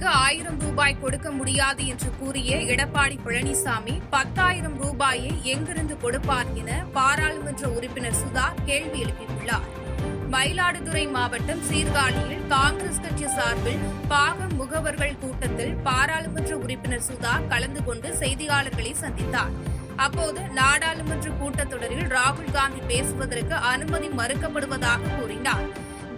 பெண்களுக்கு 1000 ரூபாய் கொடுக்க முடியாது என்று கூறிய எடப்பாடி பழனிசாமி 10,000 ரூபாயை எங்கிருந்து கொடுப்பார் என பாராளுமன்ற உறுப்பினர் சுதா கேள்வி எழுப்பியுள்ளார். மயிலாடுதுறை மாவட்டம் சீர்காழியில் காங்கிரஸ் கட்சி சார்பில் பாகம் முகவர்கள் கூட்டத்தில் பாராளுமன்ற உறுப்பினர் சுதா கலந்து கொண்டு செய்தியாளர்களை சந்தித்தார். அப்போது நாடாளுமன்ற கூட்டத்தொடரில் ராகுல் காந்தி பேசுவதற்கு அனுமதி மறுக்கப்படுவதாக கூறினார்.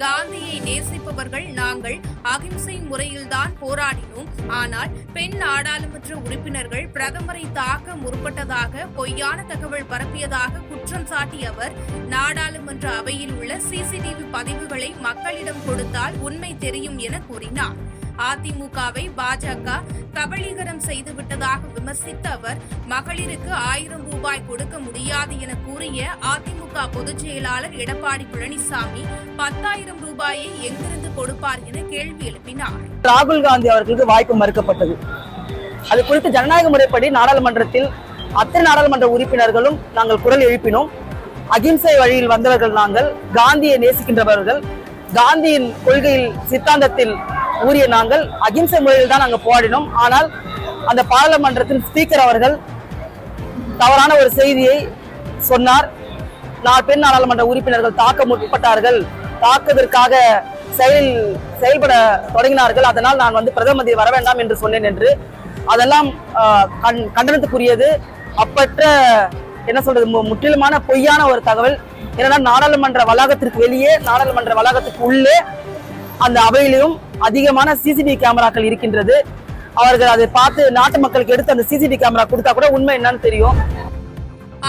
காந்தியை நேசிப்பவர்கள் நாங்கள் அகிம்சை முறையில்தான் போராடினோம். ஆனால் பெண் நாடாளுமன்ற உறுப்பினர்கள் பிரதமரை தாக்க முற்பட்டதாக பொய்யான தகவல் பரப்பியதாக குற்றம் சாட்டிய அவர் நாடாளுமன்ற அவையில் உள்ள சிசிடிவி பதிவுகளை மக்களிடம் கொடுத்தால் உண்மை தெரியும் என கூறினார். அதிமுகவை பாஜக கபளீகரம் செய்துவிட்டதாக விமர்சித்த அவர் மகளிருக்கு 1000 ரூபாய் கொடுக்க முடியாது என கூறிய அதிமுக பொதுச் செயலாளர் எடப்பாடி பழனிசாமி 10,000 ரூபாயை எங்கிருந்து கொடுப்பார் என கேள்வி எழுப்பினார். ராகுல் காந்தி அவர்களுக்கு வாய்ப்பு மறுக்கப்பட்டது. அது குறித்து ஜனநாயக முறைப்படி நாடாளுமன்றத்தில் அத்தனை நாடாளுமன்ற உறுப்பினர்களும் நாங்கள் குரல் எழுப்பினோம். அகிம்சை வழியில் வந்தவர்கள் நாங்கள், காந்தியை நேசிக்கின்றவர்கள், காந்தியின் கொள்கையில் சித்தாந்தத்தில் ஊறிய நாங்கள் அகிம்சை முறையில் தான் நாங்கள் போராடினோம். ஆனால் அந்த பாராளுமன்றத்தின் ஸ்பீக்கர் அவர்கள் தவறான ஒரு செய்தியை சொன்னார். 4 பெண் நாடாளுமன்ற உறுப்பினர்கள் தாக்க முற்பட்டார்கள், தாக்குவதற்காக செயல்பட தொடங்கினார்கள், அதனால் நான் பிரதமர் வர வேண்டாம் என்று சொன்னேன் என்று. அதெல்லாம் கண்டனத்துக்குரியது. அப்பற்ற என்ன சொல்றது, முற்றிலுமான பொய்யான ஒரு தகவல். ஏன்னா நாடாளுமன்ற வளாகத்திற்கு வெளியே, நாடாளுமன்ற வளாகத்துக்கு உள்ளே அந்த அவையிலும் அதிகமான சிசிடிவி கேமராக்கள் இருக்கின்றது. அவர்கள் அதை பார்த்து நாட்டு மக்களுக்கு எடுத்து அந்த சிசிடிவி கேமரா கொடுத்தா கூட உண்மை என்னன்னு தெரியும்.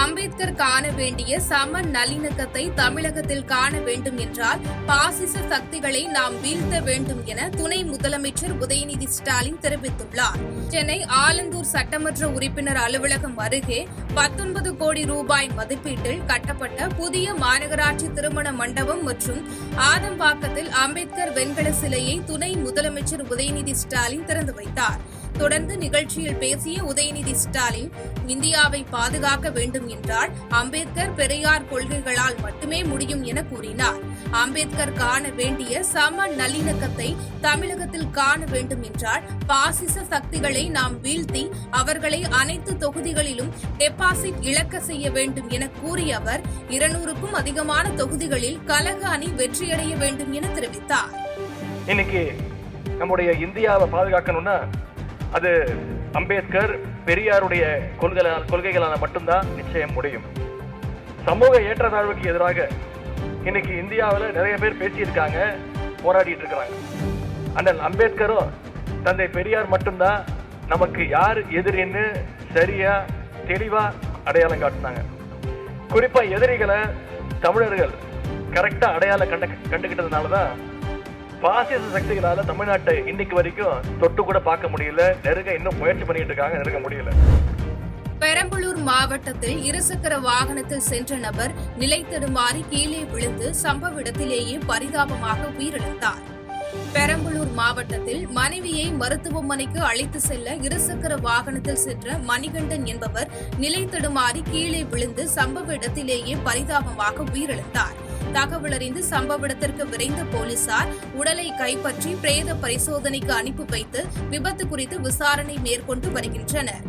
அம்பேத்கர் காண வேண்டிய சம நல்லிணக்கத்தை தமிழகத்தில் காண வேண்டும் என்றால் பாசிச சக்திகளை நாம் வீழ்த்த வேண்டும் என துணை முதலமைச்சர் உதயநிதி ஸ்டாலின் தெரிவித்துள்ளார். சென்னை ஆலந்தூர் சட்டமன்ற உறுப்பினர் அலுவலகம் அருகே 19 கோடி ரூபாய் மதிப்பீட்டில் கட்டப்பட்ட புதிய மாநகராட்சி திருமண மண்டபம் மற்றும் ஆதம்பாக்கத்தில் அம்பேத்கர் வெண்கல சிலையை துணை முதலமைச்சர் உதயநிதி ஸ்டாலின் திறந்து வைத்தார். தொடர்ந்து நிகழ்ச்சியில் பேசிய உதயநிதி ஸ்டாலின், இந்தியாவை பாதுகாக்க வேண்டும் என்றால் அம்பேத்கர் பெரியார் கொள்கைகளால் மட்டுமே முடியும் என கூறினார். அம்பேத்கர் காண வேண்டிய சம நல்லிணக்கத்தை தமிழகத்தில் காண வேண்டும் என்றால் பாசிச சக்திகளை நாம் வீழ்த்தி அவர்களை அனைத்து தொகுதிகளிலும் டெபாசிட் இழக்க செய்ய வேண்டும் என கூறிய அவர் 200க்கும் அதிகமான தொகுதிகளில் கழக அணி வெற்றியடைய வேண்டும் என தெரிவித்தார். இன்னைக்கு நம்முடைய இந்தியாவை பாதுகாக்கணும்னா அது அம்பேத்கர் பெரியாருடைய கொள்கைகளான மட்டும்தான் நிச்சயம் முடியும். சமூக ஏற்றத்தாழ்வுக்கு எதிராக இன்னைக்கு இந்தியாவில் நிறைய பேர் பேசியிருக்காங்க, போராடிட்டு இருக்கிறாங்க. ஆனால் அம்பேத்கரும் தந்தை பெரியார் மட்டும்தான் நமக்கு யார் எதிரின்னு சரியா தெளிவா அடையாளம் காட்டினாங்க. குறிப்பா எதிரிகளை தமிழர்கள் கரெக்டா அடையாளம் கண்டுகிட்டதுனாலதான் பாசிச சக்திகளால தமிழ்நாட்டை இன்னைக்கு வரைக்கும் தொட்டு கூட பார்க்க முடியல, இன்னும் முயற்சி பண்ணிட்டு இருக்காங்க, நெருங்க முடியல. பெரம்பலூர் மாவட்டத்தில் இருசக்கர வாகனத்தில் சென்ற நபர் நிலை தடுமாறி கீழே விழுந்து சம்பவ இடத்திலேயே பரிதாபமாக உயிரிழந்தார். பெரம்பலூர் மாவட்டத்தில் மனைவியை மருத்துவமனைக்கு அழைத்து செல்ல இருசக்கர வாகனத்தில் சென்ற மணிகண்டன் என்பவர் நிலை தடுமாறி கீழே விழுந்து சம்பவ இடத்திலேயே பரிதாபமாக உயிரிழந்தார். தகவல் அறிந்து சம்பவ இடத்திற்கு விரைந்த போலீசார் உடலை கைப்பற்றி பிரேத பரிசோதனைக்கு அனுப்பி வைத்து விபத்து குறித்து விசாரணை மேற்கொண்டு வருகின்றனர்.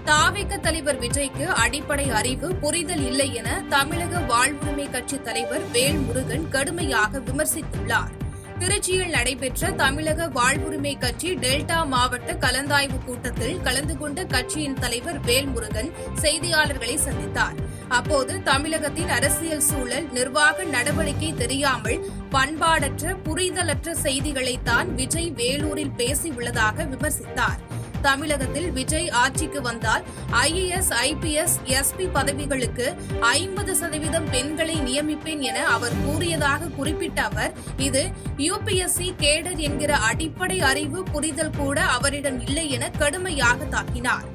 தாவேக தலைவர் விஜய்க்கு அடிப்படை அறிவு, புரிதல் இல்லை என தமிழக வாழ்வுரிமை கட்சி தலைவர் வேல்முருகன் கடுமையாக விமர்சித்துள்ளார். திருச்சியில் நடைபெற்ற தமிழக வாழ்வுரிமை கட்சி டெல்டா மாவட்ட கலந்தாய்வு கூட்டத்தில் கலந்து கொண்ட கட்சியின் தலைவர் வேல்முருகன் செய்தியாளர்களை சந்தித்தார். அப்போது தமிழகத்தின் அரசியல் சூழல், நிர்வாக நடவடிக்கை தெரியாமல் பண்பாடற்ற, புரிதலற்ற செய்திகளைத்தான் விஜய் வேலூரில் பேசியுள்ளதாக விமர்சித்தார். தமிழகத்தில் விஜய் ஆட்சிக்கு வந்தால் IAS, IPS, SP பதவிகளுக்கு 50% பெண்களை நியமிப்பேன் என அவர் கூறியதாக குறிப்பிட்ட அவர், இது UPSC கேடர் என்கிற அடிப்படை அறிவு, புரிதல் கூட அவரிடம் இல்லை என கடுமையாக தாக்கினார்.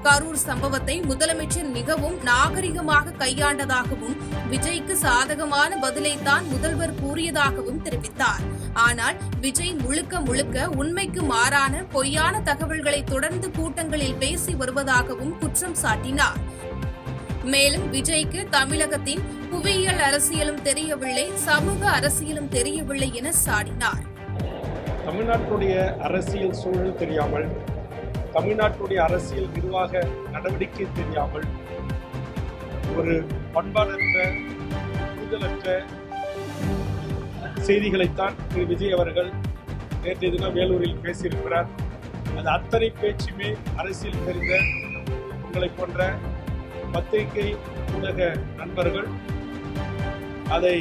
கரூர் சம்பவத்தை முதலமைச்சர் மிகவும் நாகரிகமாக கையாண்டதாகவும் விஜய்க்கு சாதகமான பதிலைத்தான் முதல்வர் கூறியதாகவும் தெரிவித்தார். ஆனால் விஜய் முழுக்க முழுக்க உண்மைக்கு மாறான பொய்யான தகவல்களை தொடர்ந்து கூட்டங்களில் பேசி வருவதாகவும் குற்றம் சாட்டினார். மேலும் விஜய்க்கு தமிழகத்தின் புவியியல் அரசியலும் தெரியவில்லை, சமூக அரசியலும் தெரியவில்லை என சாடினார். தமிழ்நாட்டுடைய அரசியல் சூழல் தெரியாமல், தமிழ்நாட்டுடைய அரசியல் நிர்வாக நடவடிக்கை தெரியாமல், ஒரு பண்பாடற்ற புரிதலற்ற செய்திகளைத்தான் திரு விஜய் அவர்கள் நேற்றைய தினம் வேலூரில் பேசியிருக்கிறார். அது அத்தனை பேச்சுமே அரசியல் தெரிந்த உங்களை போன்ற பத்திரிகை ஊடக நண்பர்கள், அதை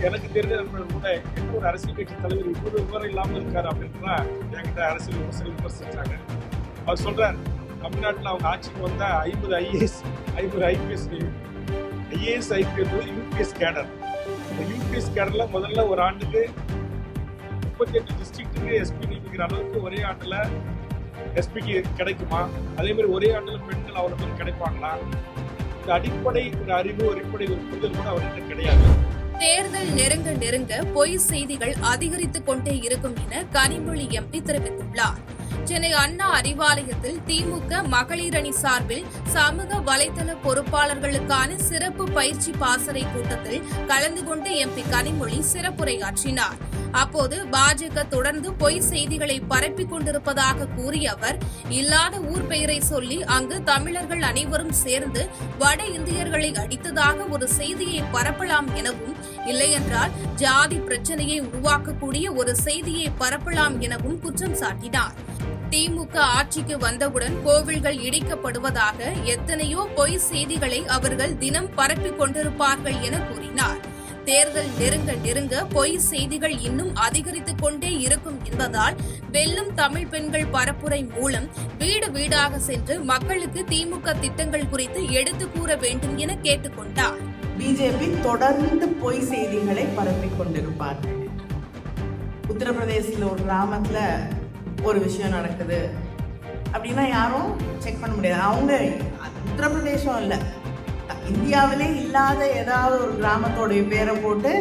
எனக்கு தெரிந்த நண்பர்கள் கூட ஒரு அரசியல் கட்சி தலைவர் இவ்வளவு விவரம் இல்லாமல் இருக்காரு அப்படின்னா என்கிட்ட அரசியல் விமர்சிச்சாங்க. அவர் சொல்றார், தமிழ்நாட்டில் அவங்க ஆட்சிக்கு வந்தா 50 IAS 50 IPS யூபிஎஸ் கேடர். யூபிஎஸ் கேடர்ல முதல்ல ஒரு ஆண்டுக்கு 38 டிஸ்ட்ரிக்ட்டுக்கு எஸ்பி நியமிக்கிற அளவுக்கு ஒரே ஆண்டுல எஸ்பிக்கு கிடைக்குமா? அதே மாதிரி ஒரே ஆண்டுல பெண்கள் அவ்வளவு பேர் கிடைப்பாங்களா? இந்த அடிப்படை ஒரு அறிவு, அடிப்படை ஒரு புரிதல் கூட அவர்கிட்ட கிடையாது. தேர்தல் நெருங்க நெருங்க பொய் செய்திகள் அதிகரித்துக் கொண்டே இருக்கும் என கனிமொழி MP தெரிவித்துள்ளார். சென்னை அண்ணா அறிவாலயத்தில் திமுக மகளிர் அணி சார்பில் சமூக வலைதள பொறுப்பாளர்களுக்கான சிறப்பு பயிற்சி பாசறை கூட்டத்தில் கலந்து கொண்டு MP கனிமொழி சிறப்புரையாற்றினார். அப்போது பாஜக தொடர்ந்து பொய் செய்திகளை பரப்பிக் கொண்டிருப்பதாக கூறிய அவர், இல்லாத ஊர் பெயரை சொல்லி அங்கு தமிழர்கள் அனைவரும் சேர்ந்து வட இந்தியர்களை அடித்ததாக ஒரு செய்தியை பரப்பலாம் எனவும், இல்லையென்றால் ஜாதி பிரச்சனையை உருவாக்கக்கூடிய ஒரு செய்தியை பரப்பலாம் எனவும் குற்றம் சாட்டினார். திமுக ஆட்சிக்கு வந்தவுடன் கோவில்கள் இடிக்கப்படுவதாக எத்தனையோ பொய் செய்திகளை அவர்கள் தினம் பரப்பிக் கொண்டிருப்பார்கள் என கூறினார். தேர்தல் நெருங்க நெருங்க பொய் செய்திகள் இன்னும் அதிகரித்துக் கொண்டே இருக்கும் என்பதால் வெல்லும் தமிழ் பெண்கள் பரப்புரை மூலம் வீடு வீடாக சென்று மக்களுக்கு திமுக திட்டங்கள் குறித்து எடுத்து கூற வேண்டும் என கேட்டுக் கொண்டார். பிஜேபி தொடர்ந்து பொய் செய்திகளை பரப்பிக் கொண்டிருப்பார்கள். உத்தரப்பிரதேசத்தில் ஒரு கிராமத்துல ஒரு விஷயம் நடக்குது அப்படின்னா யாரும் செக் பண்ண முடியாது. அவங்க உத்தரப்பிரதேசம் இல்லை, இந்தியாவிலே இல்லாத ஏதாவது ஒரு கிராமத்தோடைய பேரை போட்டு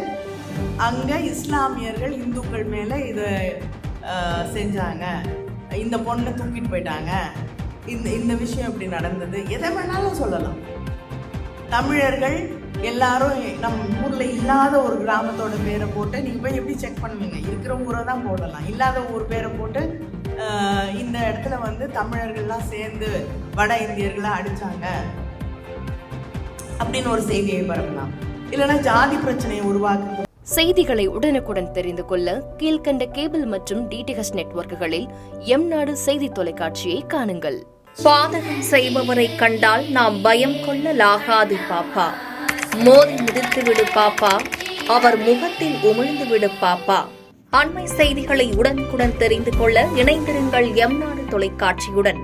அங்கே இஸ்லாமியர்கள் இந்துக்கள் மேலே இதை செஞ்சாங்க, இந்த பொண்ணை தூக்கிட்டு போயிட்டாங்க, இந்த விஷயம் இப்படி நடந்தது, எதை வேணாலும் சொல்லலாம். தமிழர்கள் எல்லாரும் நம்ம ஊரில் இல்லாத ஒரு கிராமத்தோட பேரை போட்டு நீங்கள் போய் எப்படி செக் பண்ணுவீங்க? இருக்கிற ஊரை தான் போடலாம். இல்லாத ஊர் பேரை போட்டு இந்த இடத்துல வந்து தமிழர்கள்லாம் சேர்ந்து வட இந்தியர்களை அடித்தாங்க அப்படின்னு ஒரு செய்தியை பரப்பலாம். இல்லைன்னா ஜாதி பிரச்சனையை உருவாக்க. செய்திகளை உடனுக்குடன் தெரிந்து கொள்ள கீழ்கண்ட கேபிள் மற்றும் DTH நெட்வொர்க்குகளில் எம்நாடு செய்தி தொலைக்காட்சியை காணுங்கள். பாதகம் செய்பவரை கண்டால் நாம் பயம் கொள்ளலாகாது பாப்பா. மோதி மிதித்துவிடு பாப்பா, அவர் முகத்தில் உமிழ்ந்து விடு பாப்பா. அண்மை செய்திகளை உடனுக்குடன் தெரிந்து கொள்ள இணைந்திருங்கள் எம்நாடு தொலைக்காட்சியுடன்.